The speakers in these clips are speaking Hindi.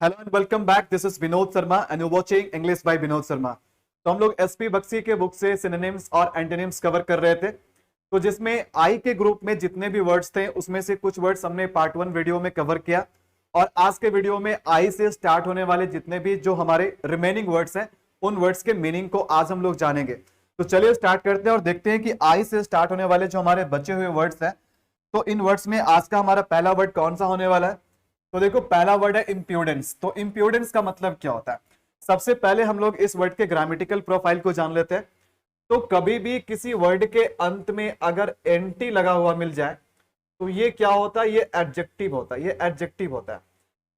Hello and welcome back. This is Vinod Sharma and you watching English by Vinod Sharma. तो हम लोग एसपी बख्शी के बुक से सिनोनिम्स और एंटोनिम्स कवर कर रहे थे। तो जिसमें आई के ग्रुप में जितने भी वर्ड्स थे उसमें से कुछ वर्ड्स हमने पार्ट 1 वीडियो में कवर किया और आज के वीडियो में आई से स्टार्ट होने वाले जितने भी जो हमारे रिमेनिंग वर्ड्स हैं उन वर्ड्स के मीनिंग को आज हम लोग जानेंगे। तो चलिए स्टार्ट करते हैं और देखते हैं कि आई से स्टार्ट होने वाले जो हमारे बचे हुए वर्ड्स हैं तो इन वर्ड्स में आज का हमारा पहला वर्ड कौन सा होने वाला है। तो देखो पहला वर्ड है इम्प्यूडेंस। तो इम्प्यूडेंस का मतलब क्या होता है, सबसे पहले हम लोग इस वर्ड के ग्रामेटिकल प्रोफाइल को जान लेते हैं। तो कभी भी किसी वर्ड के अंत में अगर एंटी लगा हुआ मिल जाए तो ये क्या होता है, ये एडजेक्टिव होता है, ये एडजेक्टिव होता है।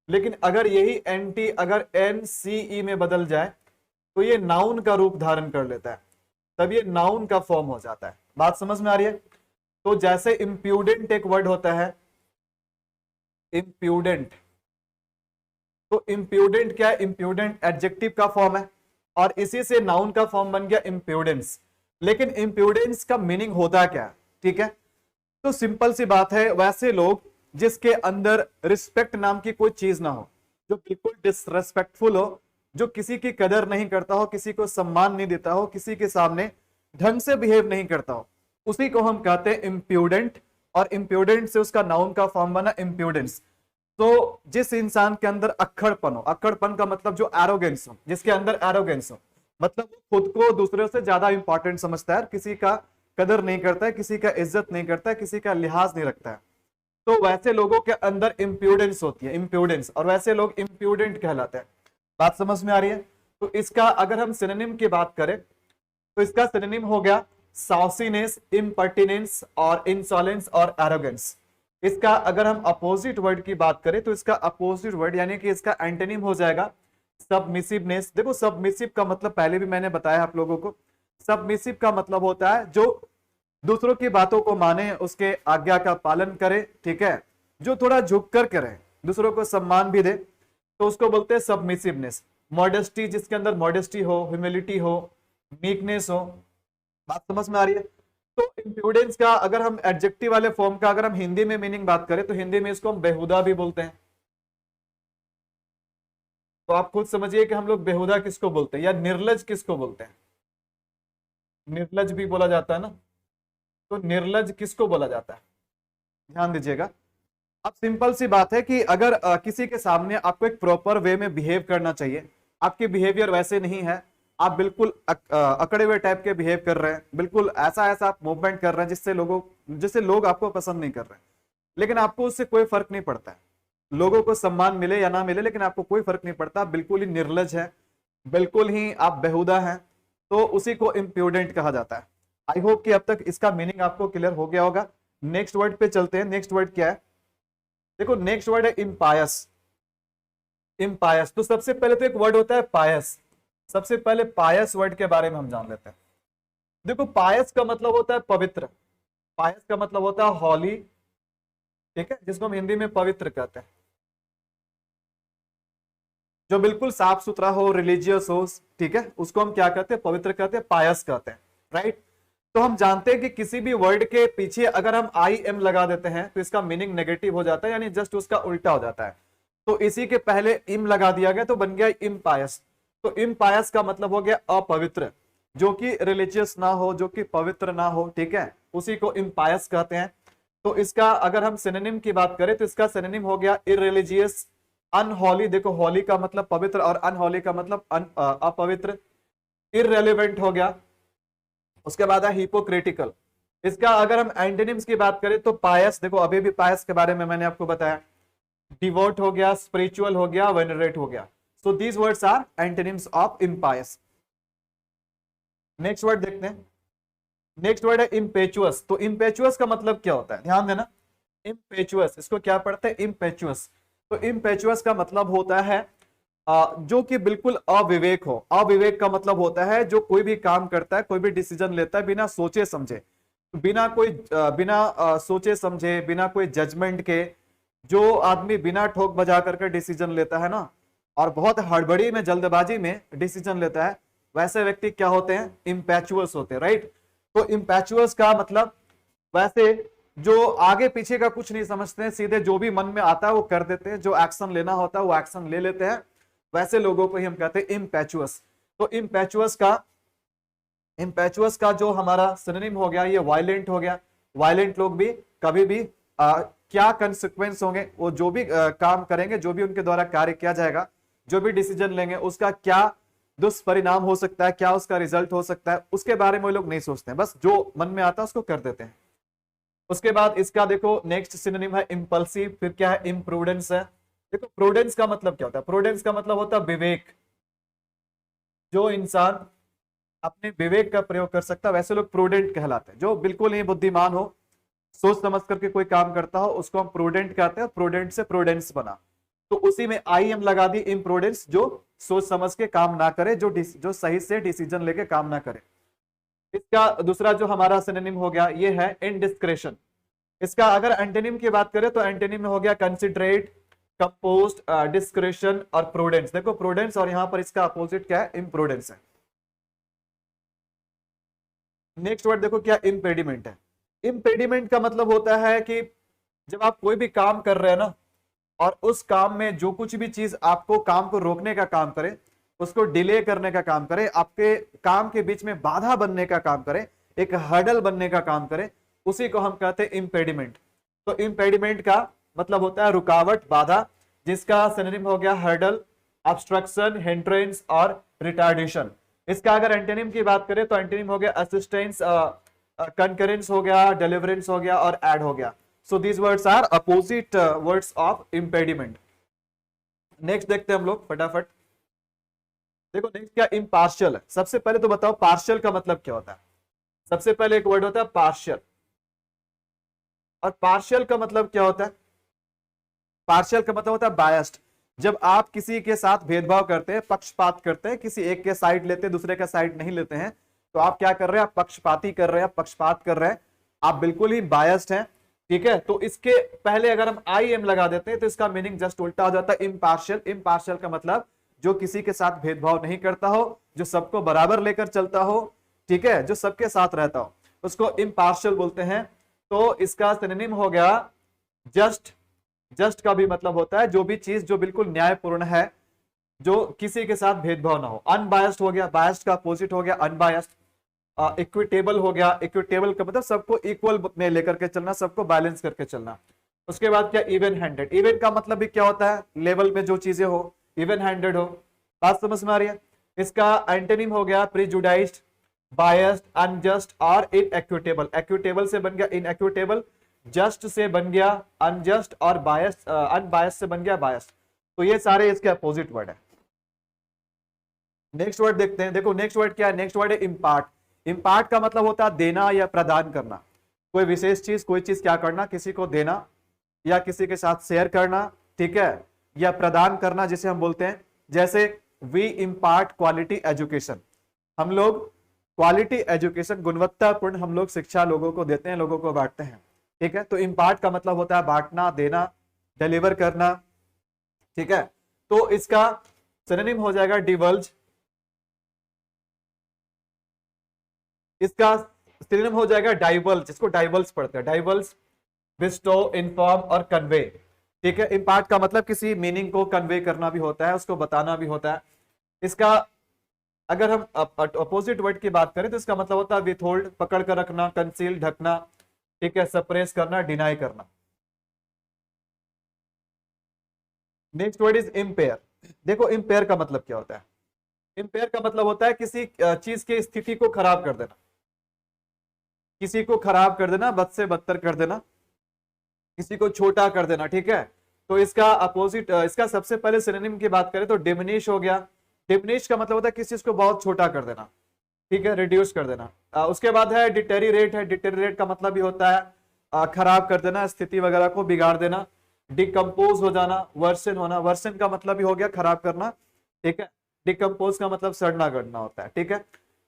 लेकिन अगर यही एंटी अगर एन सी ई में बदल जाए तो ये नाउन का रूप धारण कर लेता है, तब ये नाउन का फॉर्म हो जाता है। बात समझ में आ रही है। तो जैसे इम्प्यूडेंट एक वर्ड होता है, इम्प्यूडेंट, तो इम्प्यूडेंट क्या है, इम्प्यूडेंट एडजेक्टिव का फॉर्म है और इसी से नाउन का फॉर्म बन गया इम्प्यूडेंस। लेकिन इम्प्यूडेंस का मीनिंग होता क्या है, ठीक है। तो सिंपल सी बात है, वैसे लोग जिसके अंदर रिस्पेक्ट नाम की कोई चीज ना हो, जो बिल्कुल डिसरेस्पेक्टफुल हो, जो किसी की कदर नहीं करता हो, किसी को सम्मान नहीं देता हो, किसी के सामने ढंग से बिहेव नहीं करता हो, उसी को हम कहते हैं इम्प्यूडेंट। और इम्प्यूडेंट से उसका नाउन का फॉर्म बना इम्प्यूडेंस। तो जिस इंसान के अंदर अक्खड़पन हो, अक्खड़पन का मतलब जो एरोगेंस हो, जिसके अंदर एरोगेंस हो, मतलब खुद को दूसरे से ज्यादा इंपॉर्टेंट समझता है, किसी का कदर नहीं करता है, किसी का इज्जत नहीं करता है, किसी का लिहाज नहीं रखता है, तो वैसे लोगों के अंदर इम्प्यूडेंस होती है, इम्प्यूडेंस, और वैसे लोग इम्प्यूडेंट कहलाते हैं। बात समझ में आ रही है। तो इसका अगर हम सिनोनिम की बात करें तो इसका सिनोनिम हो गया सॉसीनेस, इम्पर्टिनेंस और इंसॉलेंस और एरोगेंस। इसका अगर हम अपोजिट वर्ड की बात करें तो इसका अपोजिट वर्ड यानी कि इसका एंटोनिम हो जाएगा सबमिसिवनेस। देखो सबमिसिव का मतलब पहले भी मैंने बताया आप लोगों को, सबमिसिव का मतलब होता है जो दूसरों की बातों को माने, उसके आज्ञा का पालन करे, ठीक है, जो थोड़ा झुक कर करे, दूसरों को सम्मान भी दे, तो उसको बोलते हैं सबमिसिवनेस। मॉडेस्टी, जिसके अंदर मॉडेस्टी हो, ह्यूमिलिटी हो, मीकनेस हो। बात समझ में आ रही है। तो इम्प्यूडेंस का अगर हम एडजेक्टिव वाले फॉर्म का अगर हम हिंदी में मीनिंग बात करें तो हिंदी में इसको हम बेहुदा भी बोलते हैं। तो आप खुद समझिए कि हम लोग बेहुदा किसको बोलते हैं या निर्लज किसको बोलते हैं। निर्लज भी बोला जाता है ना, तो निर्लज किसको बोला जाता है, ध्यान दीजिएगा। अब सिंपल सी बात है कि अगर किसी के सामने आपको एक प्रॉपर वे में बिहेव करना चाहिए, आपके बिहेवियर वैसे नहीं है, आप बिल्कुल अकड़े हुए टाइप के बिहेव कर रहे हैं, बिल्कुल ऐसा ऐसा आप मूवमेंट कर रहे हैं जिससे लोग आपको पसंद नहीं कर रहे हैं, लेकिन आपको उससे कोई फर्क नहीं पड़ता है, लोगों को सम्मान मिले या ना मिले, लेकिन आपको कोई फर्क नहीं पड़ता, बिल्कुल ही निर्लज है, बिल्कुल ही आप बेहुदा हैं, तो उसी को इम्प्यूडेंट कहा जाता है। आई होप कि अब तक इसका मीनिंग आपको क्लियर हो गया होगा। नेक्स्ट वर्ड पे चलते हैं। नेक्स्ट वर्ड क्या है, देखो नेक्स्ट वर्ड है इम्पायस। इम्पायस, तो सबसे पहले तो एक वर्ड होता है पायस। सबसे पहले पायस वर्ड के बारे में हम जान लेते हैं। देखो पायस का मतलब होता है पवित्र, पायस का मतलब होता है हॉली, ठीक है, जिसको हम हिंदी में पवित्र कहते हैं, जो बिल्कुल साफ सुथरा हो, रिलीजियस हो, ठीक है, उसको हम क्या कहते हैं, पवित्र कहते हैं, पायस कहते हैं, राइट। तो हम जानते हैं कि किसी भी वर्ड के पीछे अगर हम आई एम लगा देते हैं तो इसका मीनिंग नेगेटिव हो जाता है, यानी जस्ट उसका उल्टा हो जाता है। तो इसी के पहले इम लगा दिया गया तो बन गया इम्पायस। तो इम्पायस का मतलब हो गया अपवित्र, जो कि रिलीजियस ना हो, जो कि पवित्र ना हो, ठीक है, उसी को इम्पायस कहते हैं। तो इसका अगर हम सिनोनिम की बात करें तो इसका सिनोनिम हो गया इररिलीजियस, अनहॉली, देखो हॉली का मतलब पवित्र और अनहॉली का मतलब अपवित्र, इररेलेवेंट हो गया। उसके बाद है हिपोक्रिटिकल। इसका अगर हम एंटोनिम्स की बात करें तो पायस, देखो अभी भी पायस के बारे में मैंने आपको बताया, डिवोट हो गया, स्पिरिचुअल हो गया, वेनरेट हो गया। So these words are antonyms of impious. Next word देखते हैं। नेक्स्ट वर्ड है इम्पेचुअस। तो इम्पेचुअस का मतलब क्या होता है, ध्यान देना। इम्पेचुअस, इसको क्या पढ़ते हैं, इम्पेचुअस। तो इम्पेचुअस का मतलब होता है जो कि बिल्कुल अविवेक हो। अविवेक का मतलब होता है जो कोई भी काम करता है, कोई भी डिसीजन लेता है बिना सोचे समझे, बिना सोचे समझे, बिना कोई जजमेंट के, जो आदमी बिना ठोक बजा करके डिसीजन लेता है ना, और बहुत हड़बड़ी में, जल्दबाजी में डिसीजन लेता है, वैसे व्यक्ति क्या होते हैं, इम्पैचुअस होते हैं, राइट। तो इम्पैचुअस का मतलब वैसे जो आगे पीछे का कुछ नहीं समझते हैं, सीधे जो भी मन में आता है वो कर देते हैं, जो एक्शन लेना होता है वो एक्शन ले लेते हैं, वैसे लोगों को ही हम कहते हैं इम्पैचुअस। तो इम्पैचुअस का जो हमारा सिनोनिम हो गया ये वायलेंट हो गया। वायलेंट लोग भी कभी भी क्या कंसिक्वेंस होंगे, वो जो भी काम करेंगे, जो भी उनके द्वारा कार्य किया जाएगा, जो भी डिसीजन लेंगे, उसका क्या दुष्परिणाम हो सकता है, क्या उसका रिजल्ट हो सकता है, उसके बारे में वो लोग नहीं सोचते हैं, बस जो मन में आता है उसको कर देते हैं। उसके बाद इसका देखो नेक्स्ट सिनोनिम है इंपल्सिव, फिर क्या है इम्प्रूडेंस है। देखो प्रूडेंस का मतलब क्या होता है, प्रूडेंस का मतलब होता है विवेक, जो इंसान अपने विवेक का प्रयोग कर सकता है वैसे लोग प्रूडेंट कहलाते हैं। जो बिल्कुल ही बुद्धिमान हो, सोच समझ करके कोई काम करता हो, उसको हम प्रूडेंट कहते हैं। प्रूडेंट से प्रूडेंस बना, तो उसी में आई एम लगा दी, इम्प्रूडेंस, जो सोच समझ के काम ना करे, जो सही से डिसीजन लेके काम ना करे। इसका दूसरा जो हमारा सिनोनिम हो गया ये है इनडिस्क्रेशन। इसका अगर एंटोनिम की बात करें तो एंटोनिम में हो गया कंसिडरेट, कंपोज्ड, डिस्क्रेशन और प्रूडेंस। देखो प्रूडेंस और यहां पर इसका अपोजिट क्या है, इम्प्रूडेंस है। नेक्स्ट वर्ड देखो क्या, इम्पेडिमेंट है। इम्पेडिमेंट का मतलब होता है कि जब आप कोई भी काम कर रहे हैं ना, और उस काम में जो कुछ भी चीज आपको काम को रोकने का काम करे, उसको डिले करने का काम करे, आपके काम के बीच में बाधा बनने का काम करे, एक हर्डल बनने का काम करे, उसी को हम कहते हैं इम्पेडिमेंट। तो इम्पेडिमेंट का मतलब होता है रुकावट, बाधा, जिसका सिनोनिम हो गया हर्डल, ऑब्स्ट्रक्शन, हिंड्रेंस और रिटार्डेशन। इसका अगर एंटोनिम की बात करें तो एंटोनिम हो गया असिस्टेंस, कंकरेंस हो गया, डिलीवरेंस हो गया और एड हो गया। So these words are opposite words of impediment. Next देखते हैं हम लोग फटाफट। देखो नेक्स्ट क्या, इम्पार्शियल है। सबसे पहले तो बताओ पार्शियल का मतलब क्या होता है। सबसे पहले एक वर्ड होता है पार्शियल, और पार्शियल का मतलब क्या होता है, पार्शियल का मतलब होता है बायस्ड। जब आप किसी के साथ भेदभाव करते हैं, पक्षपात करते हैं, किसी एक के साइड लेते हैं, दूसरे का साइड नहीं लेते हैं, तो आप क्या कर रहे हैं, आप पक्षपाती कर रहे हैं, पक्षपात कर रहे हैं, आप बिल्कुल ही बायस्ड हैं। ठीक है, तो इसके पहले अगर हम आई एम लगा देते हैं तो इसका मीनिंग जस्ट उल्टा हो जाता है, इम्पार्शियल। इम्पार्शियल का मतलब जो किसी के साथ भेदभाव नहीं करता हो, जो सबको बराबर लेकर चलता हो, ठीक है, जो सबके साथ रहता हो, उसको इम्पार्शियल बोलते हैं। तो इसका सिनोनिम हो गया जस्ट। जस्ट का भी मतलब होता है जो भी चीज जो बिल्कुल न्यायपूर्ण है, जो किसी के साथ भेदभाव ना हो। अनबायस्ड हो गया, बायस्ड का अपोजिट हो गया अनबायस्ड। इक्विटेबल हो गया, इक्विटेबल का मतलब सबको इक्वल में लेकर के चलना, सबको बैलेंस करके चलना। उसके बाद क्या, इवन हैंडेड। इवन का मतलब भी क्या होता है, लेवल में जो चीजें हो, इवन हैंडेड हो। बात समझ में आ रही है। इसका एंटोनिम हो गया प्रीजुडाइज्ड, बायस्ड, अनजस्ट और इनएक्विटेबल। एक्विटेबल से बन गया इनएक्विटेबल, जस्ट से बन गया अनजस्ट, और बायस्ड, अनबायस्ड से बन गया बायस्ड। तो ये सारे इसके अपोजिट वर्ड है। नेक्स्ट वर्ड देखते हैं। देखो नेक्स्ट वर्ड क्या है, नेक्स्ट वर्ड है इम्पार्ट। इम्पार्ट का मतलब होता है देना या प्रदान करना। कोई विशेष चीज, कोई चीज क्या करना, किसी को देना या किसी के साथ शेयर करना, ठीक है, या प्रदान करना जिसे हम बोलते हैं। जैसे वी इम्पार्ट क्वालिटी एजुकेशन, हम लोग क्वालिटी एजुकेशन, गुणवत्तापूर्ण हम लोग शिक्षा लोगों को देते हैं, लोगों को बांटते हैं। ठीक है, तो इम्पार्ट का मतलब होता है बांटना, देना, डिलीवर करना। ठीक है, तो इसका सिनोनिम हो जाएगा डिवल्ज। इसका सिनोनिम हो जाएगा डाइवल्ज, इसको डाइवल्स पढ़ते हैं, डाइवल्स, बिस्टो, इन्फॉर्म और कन्वे। ठीक है, इम्पार्ट का मतलब किसी मीनिंग को कन्वे करना भी होता है, उसको बताना भी होता है। इसका अगर हम अपोजिट वर्ड की बात करें तो इसका मतलब होता है विथहोल्ड, पकड़ कर रखना, कंसील, ढकना, ठीक है, सप्रेस करना, डिनाई करना। Next word is empire. देखो इम्पेयर का मतलब क्या होता है, इम्पेयर का मतलब होता है किसी चीज की स्थिति को खराब कर देना, किसी को खराब कर देना, बद से बदतर कर देना, किसी को छोटा कर देना। ठीक है, तो इसका अपोजिट, इसका सबसे पहले सिनोनिम की बात करें तो डिमिनिश हो गया। डिमिनिश का मतलब होता है किसी चीज को बहुत छोटा कर देना, ठीक है, रिड्यूस कर देना। उसके बाद है डिटेरिएट है। डिटेरिएट का मतलब भी होता है खराब कर देना, स्थिति वगैरह को बिगाड़ देना। डिकम्पोज हो जाना, वर्सन होना, वर्सन का मतलब भी हो गया खराब करना। ठीक है, डिकम्पोज का मतलब सड़ना गड़ना होता है। ठीक है,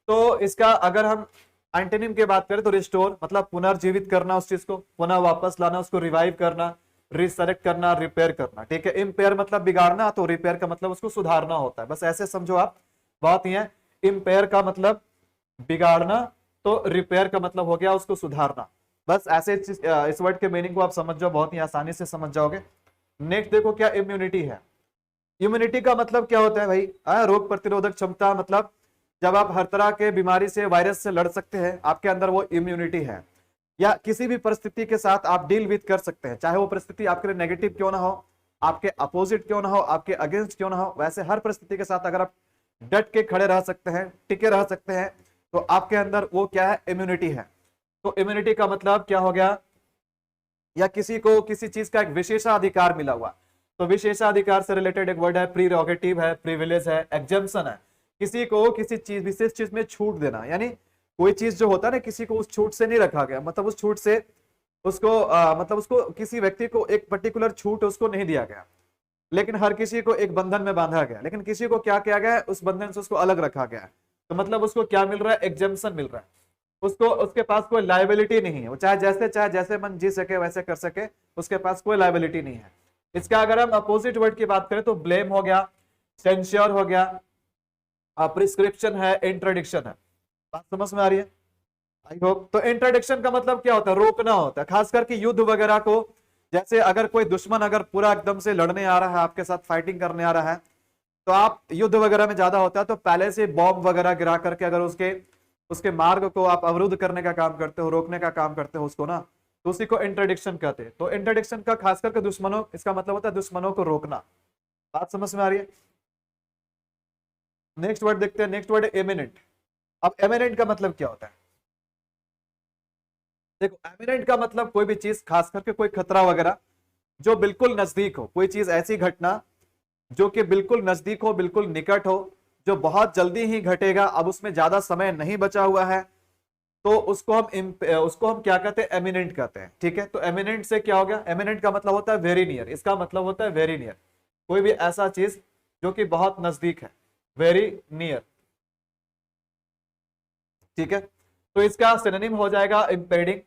तो इसका अगर हम एंटोनिम की बात करें तो रिस्टोर मतलब पुनर्जीवित करना, उस चीज को पुनः वापस लाना, उसको रिवाइव करना, रिसरेक्ट करना, रिपेयर करना। ठीक है, इम्पेयर मतलब बिगाड़ना, तो रिपेयर का मतलब उसको सुधारना होता है। बस ऐसे समझो आप, बात ही है। इम्पेयर का मतलब बिगाड़ना, तो रिपेयर का मतलब हो गया उसको सुधारना। बस ऐसे इस वर्ड के मीनिंग को आप समझ जाओ, बहुत ही आसानी से समझ जाओगे। नेक्स्ट देखो क्या इम्यूनिटी है। इम्यूनिटी का मतलब क्या होता है भाई? रोग प्रतिरोधक क्षमता, मतलब जब आप हर तरह के बीमारी से, वायरस से लड़ सकते हैं, आपके अंदर वो इम्यूनिटी है। या किसी भी परिस्थिति के साथ आप डील विद कर सकते हैं, चाहे वो परिस्थिति आपके लिए नेगेटिव क्यों ना हो, आपके अपोजिट क्यों ना हो, आपके अगेंस्ट क्यों ना हो, वैसे हर परिस्थिति के साथ अगर आप डट के खड़े रह सकते हैं, टिके रह सकते हैं, तो आपके अंदर वो क्या है? इम्यूनिटी है। तो इम्यूनिटी का मतलब क्या हो गया? या किसी को किसी चीज का एक विशेषाधिकार मिला हुआ। तो विशेषाधिकार से रिलेटेड एक वर्ड है प्रीरोगेटिव है, प्रिविलेज है, एग्जेम्पशन है। किसी को किसी चीज, विशेष चीज में छूट देना, यानी कोई चीज जो होता है ना, किसी को उस छूट से नहीं रखा गया, मतलब उस छूट से उसको मतलब उसको, किसी व्यक्ति को एक पर्टिकुलर छूट उसको नहीं दिया गया, लेकिन हर किसी को एक बंधन में बांधा गया, लेकिन किसी को क्या किया गया है? उस बंधन से उसको अलग रखा गया है। तो मतलब उसको क्या मिल रहा है? एग्जेम्पशन मिल रहा है। उसको, उसके पास कोई लायबिलिटी नहीं है, वो चाहे जैसे मन जी सके वैसे कर सके, उसके पास कोई लायबिलिटी नहीं है। इसका अगर हम अपोजिट वर्ड की बात करें तो ब्लेम हो गया, सेंश्योर हो गया, प्रिस्क्रिप्शन है, इंट्रोडिक्शन है। बात समझ में आ रही है? I hope. तो इंट्रोडिक्शन का मतलब क्या होता है? रोकना होता है, खास करके युद्ध वगैरह को। जैसे अगर कोई दुश्मन अगर पूरा एकदम से लड़ने आ रहा है, आपके साथ फाइटिंग करने आ रहा है, तो आप युद्ध वगैरह में ज्यादा होता है तो पहले से बॉम्ब वगैरह गिरा करके अगर उसके उसके मार्ग को आप अवरुद्ध करने का काम करते हो, रोकने का काम करते हो उसको ना, तो उसी को इंट्रोडिक्शन कहते हैं। तो इंट्रोडिक्शन का खास करके दुश्मनों, इसका मतलब होता है दुश्मनों को रोकना। बात समझ में आ रही है? नेक्स्ट वर्ड देखते हैं। नेक्स्ट वर्ड है एमिनेंट। अब एमिनेंट का मतलब क्या होता है? देखो, एमिनेंट का मतलब कोई भी चीज, खास करके कोई खतरा वगैरह जो बिल्कुल नजदीक हो, कोई चीज ऐसी घटना जो कि बिल्कुल नजदीक हो, बिल्कुल निकट हो, जो बहुत जल्दी ही घटेगा, अब उसमें ज्यादा समय नहीं बचा हुआ है, तो उसको हम क्या कहते हैं? एमिनेंट कहते हैं। ठीक है, तो एमिनेंट से क्या हो गया? एमिनेंट का मतलब होता है वेरी नियर। इसका मतलब होता है वेरी नियर, कोई भी ऐसा चीज जो कि बहुत नजदीक है, वेरी नियर। ठीक है, तो इसका सिनोनिम हो जाएगा इम्पेडिंग,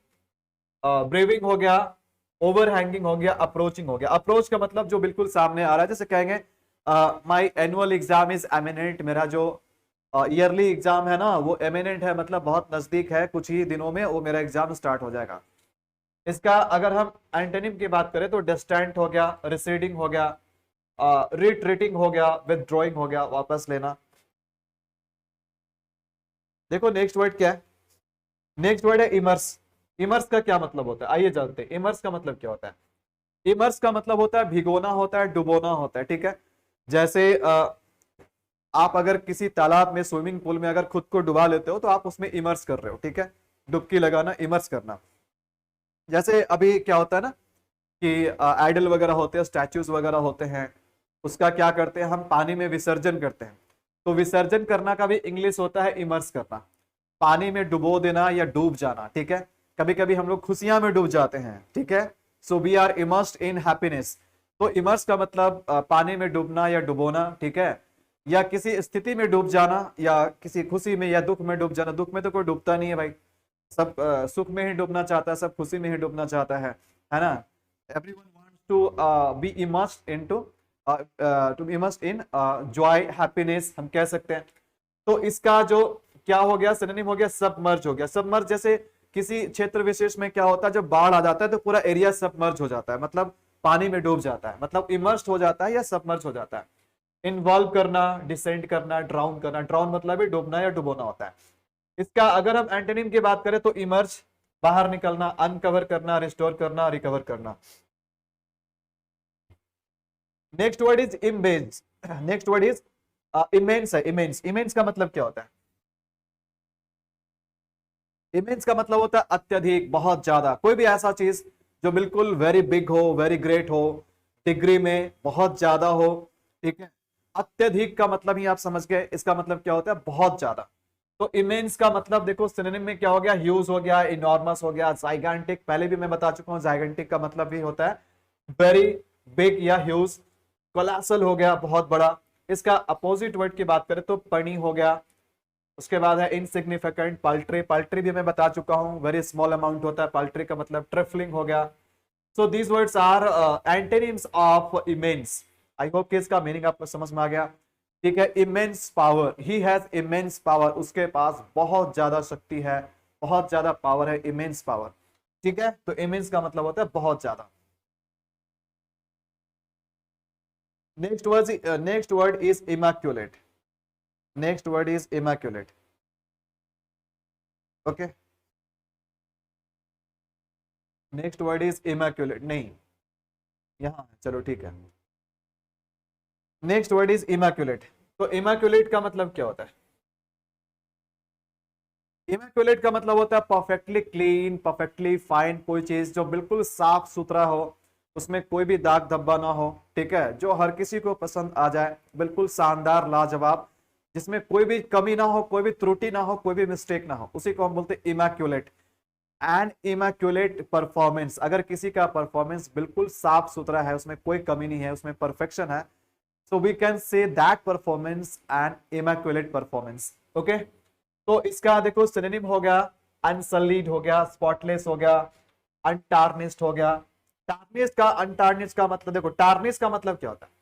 ब्रेविंग हो गया, ओवरहैंगिंग हो गया, अप्रोचिंग हो गया। अप्रोच का मतलब जो बिल्कुल सामने आ रहा है, जैसे कहेंगे माई एनुअल एग्जाम इज एमिनेंट, मेरा जो ईयरली एग्जाम है ना वो एमिनेंट है, मतलब बहुत नजदीक है, कुछ ही दिनों में वो मेरा एग्जाम स्टार्ट हो जाएगा। इसका अगर हम एंटोनिम की बात करें तो डिस्टेंट हो गया, रिसीडिंग हो गया, रिट्रीटिंग हो गया, विथड्रॉइंग हो गया, वापस लेना। देखो नेक्स्ट वर्ड क्या है? नेक्स्ट वर्ड है इमर्स। इमर्स का क्या मतलब होता है? आइए जानते हैं इमर्स का मतलब क्या होता है। इमर्स का मतलब होता है भिगोना होता है, डुबोना होता है। ठीक है, जैसे आप अगर किसी तालाब में, स्विमिंग पूल में अगर खुद को डुबा लेते हो तो आप उसमें इमर्स कर रहे हो। ठीक है, डुबकी लगाना, इमर्स करना। जैसे अभी क्या होता है ना कि आइडल वगैरह होते हैं, स्टैच्यूज वगैरह होते हैं, उसका क्या करते हैं? हम पानी में विसर्जन करते हैं। तो विसर्जन करना का भी इंग्लिश होता है इमर्स करना, पानी में डुबो देना या डूब जाना। ठीक है, कभी कभी हम लोग खुशियां में डूब जाते हैं। ठीक है, so we are immersed in happiness. तो इमर्स का मतलब पानी में डूबना या डुबोना। ठीक है, या किसी स्थिति में डूब जाना, या किसी खुशी में या दुख में डूब जाना। दुख में तो कोई डूबता नहीं है भाई, सब सुख में ही डूबना चाहता है, सब खुशी में ही डूबना चाहता है ना? Everyone wants to be immersed into, to immersed in joy, happiness हम कह सकते हैं। तो इसका जो क्या हो गया? सिनोनिम हो गया सबमर्ज हो गया। सबमर्ज जैसे किसी क्षेत्र विशेष में क्या होता है, जब बाढ़ आ जाता है तो पूरा एरिया सबमर्ज हो जाता है, मतलब पानी में डूब जाता है, मतलब इमर्स्ड हो जाता है या सबमर्ज हो जाता है। इन्वॉल्व करना, डिसेंड करना, ड्राउन करना। ड्राउन मतलब भी डूबना या डुबोना होता है। इसका अगर हम एंटोनिम की बात करें तो इमर्ज, बाहर निकलना, अनकवर करना, रिस्टोर करना, रिकवर करना। Next word is image. Next word is immense है। इमेंस, इमेंस का मतलब क्या होता है? इमेंस का मतलब होता है अत्यधिक, बहुत ज्यादा, कोई भी ऐसा चीज जो बिल्कुल वेरी बिग हो, वेरी ग्रेट हो, डिग्री में बहुत ज्यादा हो। ठीक है, अत्यधिक का मतलब ही आप समझ गए, इसका मतलब क्या होता है? बहुत ज्यादा। तो इमेंस का मतलब देखो सिनोनिम में क्या हो गया? ह्यूज हो गया, इनॉर्मस हो गया, जाइगेंटिक, पहले भी मैं बता चुका हूं, जाइगेंटिक का मतलब भी होता है वेरी बिग या ह्यूज। कोलासल हो गया, बहुत बड़ा। इसका अपोजिट वर्ड की बात करें तो पनी हो गया। उसके बाद है इनसिग्निफिकेंट, पल्ट्री। पल्ट्री भी मैं बता चुका हूं, वेरी स्मॉल अमाउंट होता है पल्ट्री का मतलब। ट्रिफलिंग हो गया। So these words are antonyms of immense. I hope कि इसका मीनिंग आपको समझ में आ गया। ठीक है, immense power, he has immense power, उसके पास बहुत ज्यादा शक्ति है, बहुत ज्यादा पावर है, इमेंस पावर। ठीक है, तो इमेंस का मतलब होता है बहुत ज्यादा। Next word is immaculate. Next word is immaculate. Okay, next word is immaculate, नहीं यहाँ, चलो ठीक है। Next word is immaculate. तो इमैक्युलेट का मतलब क्या होता है? इमैक्युलेट का मतलब होता है परफेक्टली क्लीन, परफेक्टली फाइन, कोई चीज जो बिल्कुल साफ सुथरा हो, उसमें कोई भी दाग धब्बा ना हो, ठीक है, जो हर किसी को पसंद आ जाए, बिल्कुल शानदार लाजवाब, जिसमें कोई भी कमी ना हो, कोई भी त्रुटि ना हो, कोई भी मिस्टेक ना हो, उसी को हम बोलते हैं इमैक्युलेट। एंड इमैक्युलेट परफॉर्मेंस, अगर किसी का परफॉर्मेंस बिल्कुल साफ सुथरा है, उसमें कोई कमी नहीं है, उसमें परफेक्शन है, so we can say that performance and immaculate performance। Okay, तो इसका देखो सिनोनिम हो गया अनसलीड, हो गया स्पॉटलेस, हो गया अनटार्निश्ड, हो गया। टार्निश का अनटार्निश का मतलब, देखो टार्निश का मतलब क्या होता है?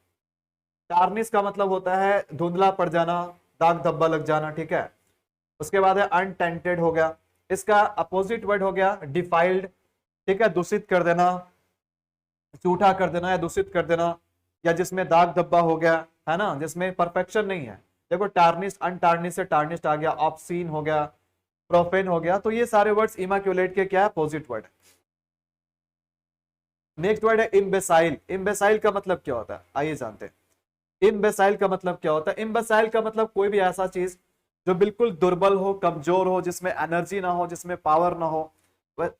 टार्निश का मतलब होता है धुंधला पड़ जाना, दाग धब्बा लग जाना, ठीक है। उसके बाद है अनटेंटेड, हो गया। इसका अपोजिट वर्ड हो गया डिफाइल्ड, ठीक है, दूषित कर देना, झूठा कर देना या दूषित कर देना, या जिसमें दाग धब्बा हो गया, है ना, जिसमें परफेक्शन नहीं है। देखो टार्निश, अनटार्निश से टार्निश्ड आ गया, ऑब्सीन हो गया, प्रोफेन हो गया, तो ये सारे वर्ड्स इमैक्युलेट के क्या है? Opposite word. नेक्स्ट वर्ड है इम्बेसाइल। इम्बेसाइल का मतलब क्या होता है, आइए जानते हैं। इम्बेसाइल का मतलब क्या होता है? इम्बेसाइल का मतलब कोई भी ऐसा चीज जो बिल्कुल दुर्बल हो, कमजोर हो, जिसमें एनर्जी ना हो, जिसमें पावर ना हो,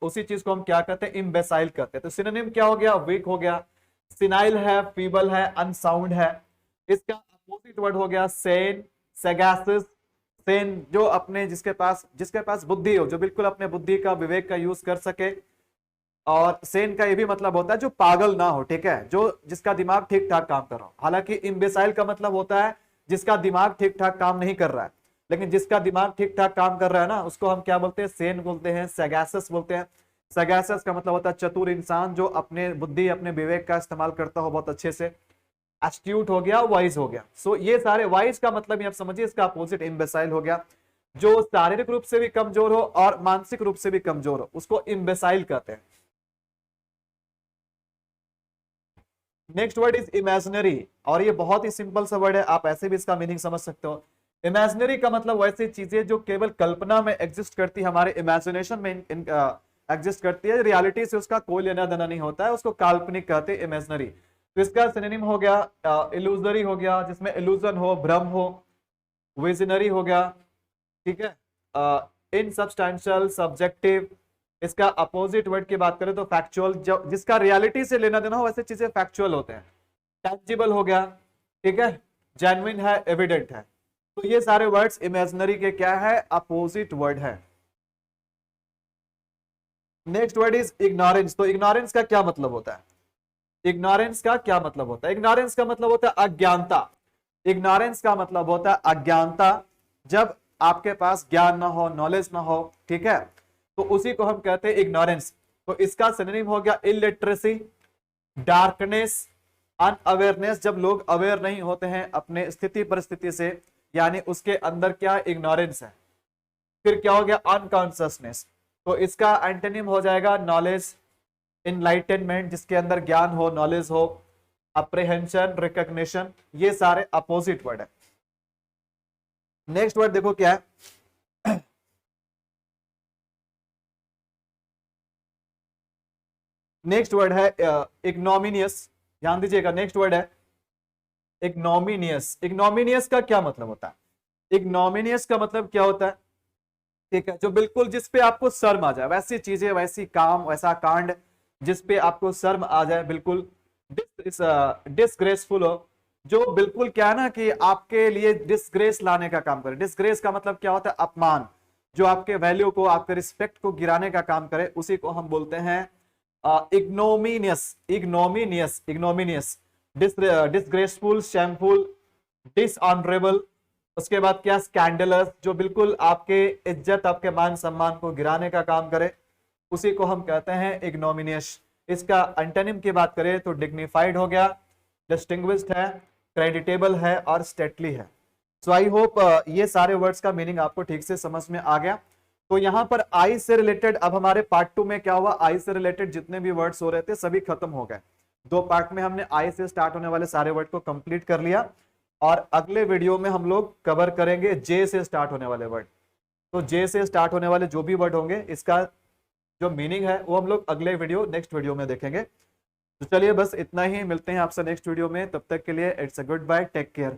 उसी चीज को हम क्या कहते हैं? इम्बेसाइल कहते हैं। तो सिनोनिम क्या हो गया? वीक हो गया, सिनाइल है, फीबल है, अनसाउंड है। इसका अपोजिट वर्ड हो गया सेन, सेगासिस। सेन जो अपने, जिसके पास बुद्धि हो, जो बिल्कुल अपने बुद्धि का, विवेक का यूज कर सके। और सेन का ये भी मतलब होता है जो पागल ना हो, ठीक है, जो जिसका दिमाग ठीक ठाक काम कर रहा हो। हालांकि इम्बेसाइल का मतलब होता है जिसका दिमाग ठीक ठाक काम नहीं कर रहा है, लेकिन जिसका दिमाग ठीक ठाक काम कर रहा है ना, उसको हम क्या बोलते हैं? सेन बोलते हैं, सैगासस बोलते हैं। सैगासस का मतलब होता है चतुर इंसान, जो अपने बुद्धि, अपने विवेक का इस्तेमाल करता हो बहुत अच्छे से। एस्ट्यूट हो गया, वाइज हो गया। सो ये सारे, वाइज का मतलब ये आप समझिए, इसका अपोजिट इम्बेसाइल हो गया। जो शारीरिक रूप से भी कमजोर हो और मानसिक रूप से भी कमजोर हो, उसको इम्बेसाइल कहते हैं। नेक्स्ट वर्ड इज इमेजिनरी, और ये बहुत ही सिंपल सा वर्ड है, आप ऐसे भी इसका मीनिंग समझ सकते हो। इमेजिनरी का मतलब वैसी चीजें जो केवल कल्पना में एग्जिस्ट करती है, हमारे इमेजिनेशन में एग्जिस्ट करती है, रियलिटी से उसका कोई लेना देना नहीं होता है, उसको काल्पनिक कहते हैं इमेजिनरी। तो इसका सिनोनिम हो गया इल्यूजरी, हो गया जिसमें इल्यूजन हो, भ्रम हो। विजनरी हो गया, ठीक है, इनसब्सटेंशियल, सब्जेक्टिव। इसका अपोजिट वर्ड की बात करें तो फैक्चुअल, जो जिसका रियलिटी से लेना देना हो, वैसे चीजें फैक्चुअल होते हैं। टैंजिबल हो गया, ठीक है, जेन्युइन है, एविडेंट है। तो ये सारे वर्ड्स इमेजिनरी के क्या है? अपोजिट वर्ड है। Next word is ignorance. तो इग्नोरेंस का क्या मतलब होता है? इग्नोरेंस का क्या मतलब होता है? इग्नोरेंस का मतलब होता है अज्ञानता। इग्नोरेंस का मतलब होता है अज्ञानता, जब आपके पास ज्ञान ना हो, नॉलेज ना हो, ठीक है, तो उसी को हम कहते हैं इग्नोरेंस। तो इसका सिनोनिम हो गया इलिटरेसी, डार्कनेस, अनअवेयरनेस, जब लोग अवेयर नहीं होते हैं अपने स्थिति परिस्थिति से, यानी उसके अंदर क्या इग्नोरेंस है। फिर क्या हो गया? अनकॉन्सियसनेस। तो इसका एंटोनिम हो जाएगा नॉलेज, इनलाइटनमेंट, जिसके अंदर ज्ञान हो, नॉलेज हो। अप्रीहेंशन, रिकॉग्निशन, ये सारे अपोजिट वर्ड है। नेक्स्ट वर्ड देखो क्या है। नेक्स्ट वर्ड है इग्नोमिनियस। ध्यान दीजिएगा, नेक्स्ट वर्ड है इग्नोमिनियस। इग्नोमिनियस का क्या मतलब होता है? इग्नोमिनियस का मतलब क्या होता है? ठीक है, जो बिल्कुल जिस पे आपको शर्म आ जाए, वैसी चीजें, वैसी काम, वैसा कांड जिस पे आपको शर्म आ जाए, बिल्कुल डिसग्रेसफुल हो, जो बिल्कुल क्या है ना, कि आपके लिए डिसग्रेस लाने का काम करे। डिसग्रेस का मतलब क्या होता है? अपमान, जो आपके वैल्यू को, आपके रिस्पेक्ट को गिराने का काम करे, उसी को हम बोलते हैं इग्नोमिनियस। इग्नोमिनियस, इग्नोमिनियस, डिसग्रेसफुल, शेमफुल, डिसऑनरेबल। उसके बाद क्या? स्कैंडलस, जो बिल्कुल आपके इज्जत, आपके मान सम्मान को गिराने का काम करे, उसी को हम कहते हैं इग्नोमिनियस। इसका एंटोनिम की बात करें तो डिग्निफाइड हो गया, डिस्टिंग्विश्ड है, क्रेडिटेबल है और स्टेटली है। सो आई होप ये सारे वर्ड्स का मीनिंग आपको ठीक से समझ में आ गया। तो यहां पर आई से रिलेटेड अब हमारे पार्ट 2 में क्या हुआ, आई से रिलेटेड जितने भी वर्ड्स हो रहे थे सभी खत्म हो गए। 2 पार्ट में हमने आई से स्टार्ट होने वाले सारे वर्ड को कंप्लीट कर लिया, और अगले वीडियो में हम लोग कवर करेंगे जे से स्टार्ट होने वाले वर्ड। तो जे से स्टार्ट होने वाले जो भी वर्ड होंगे इसका जो मीनिंग है वो हम लोग अगले वीडियो नेक्स्ट वीडियो में देखेंगे। तो चलिए बस इतना ही, मिलते हैं आपसे नेक्स्ट वीडियो में, तब तक के लिए it's a goodbye, take care.